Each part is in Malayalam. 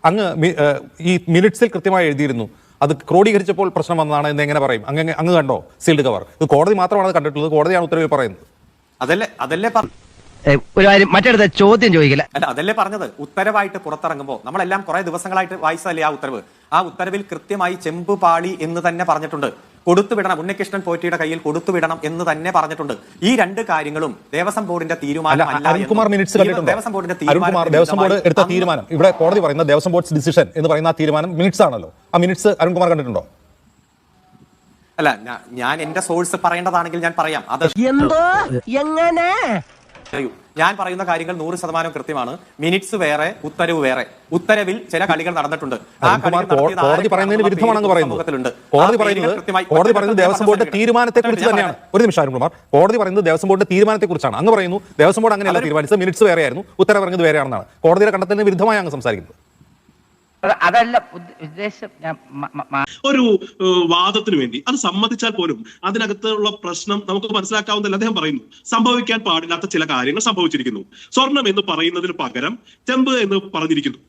അങ്ങ് ഈ മിനിറ്റ്സിൽ കൃത്യമായി എഴുതിയിരുന്നു അത് ക്രോഡീകരിച്ചപ്പോൾ പ്രശ്നം വന്നതാണ് എന്ന് എങ്ങനെ പറയും? അങ്ങ് കണ്ടോ സീൽഡ് കവർ? ഇത് കോടതി മാത്രമാണ് കണ്ടിട്ടുള്ളത്, കോടതിയാണ് ഉത്തരവിൽ പറയുന്നത്. അതല്ലേ ഒരു കാര്യം മറ്റടുത്ത ചോദ്യം ചോദിക്കില്ല. അല്ല, അതല്ലേ പറഞ്ഞത്. ഉത്തരവായിട്ട് പുറത്തിറങ്ങുമ്പോൾ നമ്മളെല്ലാം കുറെ ദിവസങ്ങളായിട്ട് വായിച്ചതല്ലേ ആ ഉത്തരവ്. ആ ഉത്തരവിൽ കൃത്യമായി ചെമ്പ് പാളി എന്ന് തന്നെ പറഞ്ഞിട്ടുണ്ട്. കൊടുത്തുവിടണം, ഉണ്ണികൃഷ്ണൻ പോറ്റിയുടെ കയ്യിൽ കൊടുത്തുവിടണം എന്ന് തന്നെ പറഞ്ഞിട്ടുണ്ട്. ഈ രണ്ട് കാര്യങ്ങളും ദേവസ്വം ബോർഡിന്റെ തീരുമാനം. അരുൺകുമാർ മിനിറ്റ്സ് കണ്ടിട്ടുണ്ടോ? ദേവസ്വം ബോർഡ് എടുത്ത തീരുമാനം, ഇവിടെ കോടതി പറയുന്ന ദേവസ്വം ബോർഡ് ഡിസിഷൻ എന്ന് പറയുന്ന ആ തീരുമാനം മിനിറ്റ്സ് ആണല്ലോ. ആ മിനിറ്റ്സ് അരുൺകുമാർ കണ്ടിട്ടുണ്ടോ? അല്ല, ഞാൻ എന്റെ സോഴ്സ് പറയേണ്ടതാണെങ്കിൽ ഞാൻ പറയാം. അത് എങ്ങനെ ഞാൻ പറയുന്ന കാര്യങ്ങൾ 100% കൃത്യമാണ്. മിനിറ്റ്സ് വേറെ, ഉത്തരവ് വേറെ. ഉത്തരവിൽ ചില കളികൾ നടന്നിട്ടുണ്ട്. കോടതി പറയുന്നതിന് വിരുദ്ധമാണെന്ന് പറയുന്നത്. കോടതി പറയുന്നത് ദേവസ്വം ബോർഡ് തീരുമാനത്തെ കുറിച്ച് തന്നെയാണ്. ഒരു നിമിഷം അരുൺകുമാർ, കോടതി പറയുന്നത് ദേവസ്വം ബോർഡ് തീരുമാനത്തെ കുറിച്ചാണ്. അങ്ങ് പറയുന്നു ദേവസ്വം ബോർഡ് അങ്ങനെയല്ല തീരുമാനിച്ചത്, മിനിറ്റ്സ് വേറെയായിരുന്നു, ഉത്തരവ് പറഞ്ഞത് വേറെയാണെന്നാണ്. കോടതിയുടെ കണ്ടെത്തലിന് വിരുദ്ധമായി അങ്ങ് സംസാരിക്കുന്നത്. അതല്ല ഉദ്ദേശം. ഒരു വാദത്തിന് വേണ്ടി അത് സമ്മതിച്ചാൽ പോലും അതിനകത്തുള്ള പ്രശ്നം നമുക്ക് മനസ്സിലാക്കാവുന്നതല്ല. അദ്ദേഹം പറയുന്നു സംഭവിക്കാൻ പാടില്ലാത്ത ചില കാര്യങ്ങൾ സംഭവിച്ചിരിക്കുന്നു. സ്വർണം എന്ന് പറയുന്നതിന് പകരം ചെമ്പ് എന്ന് പറഞ്ഞിരിക്കുന്നു.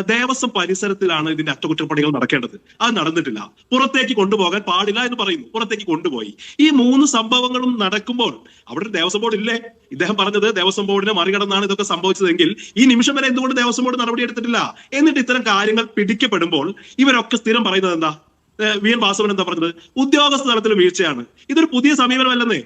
ദേവസ്വം പരിസരത്തിലാണ് ഇതിന്റെ അറ്റകുറ്റപ്പണികൾ നടക്കേണ്ടത്, അത് നടന്നിട്ടില്ല. പുറത്തേക്ക് കൊണ്ടുപോകാൻ പാടില്ല എന്ന് പറയുന്നു, പുറത്തേക്ക് കൊണ്ടുപോയി. ഈ 3 സംഭവങ്ങളും നടക്കുമ്പോൾ അവിടെ ദേവസ്വം ബോർഡ് ഇല്ലേ? ഇദ്ദേഹം പറഞ്ഞത് ദേവസ്വം ബോർഡിനെ മറികടന്നാണ് ഇതൊക്കെ സംഭവിച്ചതെങ്കിൽ ഈ നിമിഷം വരെ എന്തുകൊണ്ട് ദേവസ്വം ബോർഡ് നടപടി എടുത്തിട്ടില്ല? എന്നിട്ട് ഇത്തരം കാര്യങ്ങൾ പിടിക്കപ്പെടുമ്പോൾ ഇവരൊക്കെ സ്ഥിരം പറയുന്നത് എന്താ? വി എൻ വാസവൻ എന്താ പറഞ്ഞത്? ഉദ്യോഗസ്ഥ തലത്തിൽ വീഴ്ചയാണ്. ഇതൊരു പുതിയ സമീപനമല്ലെന്നേ.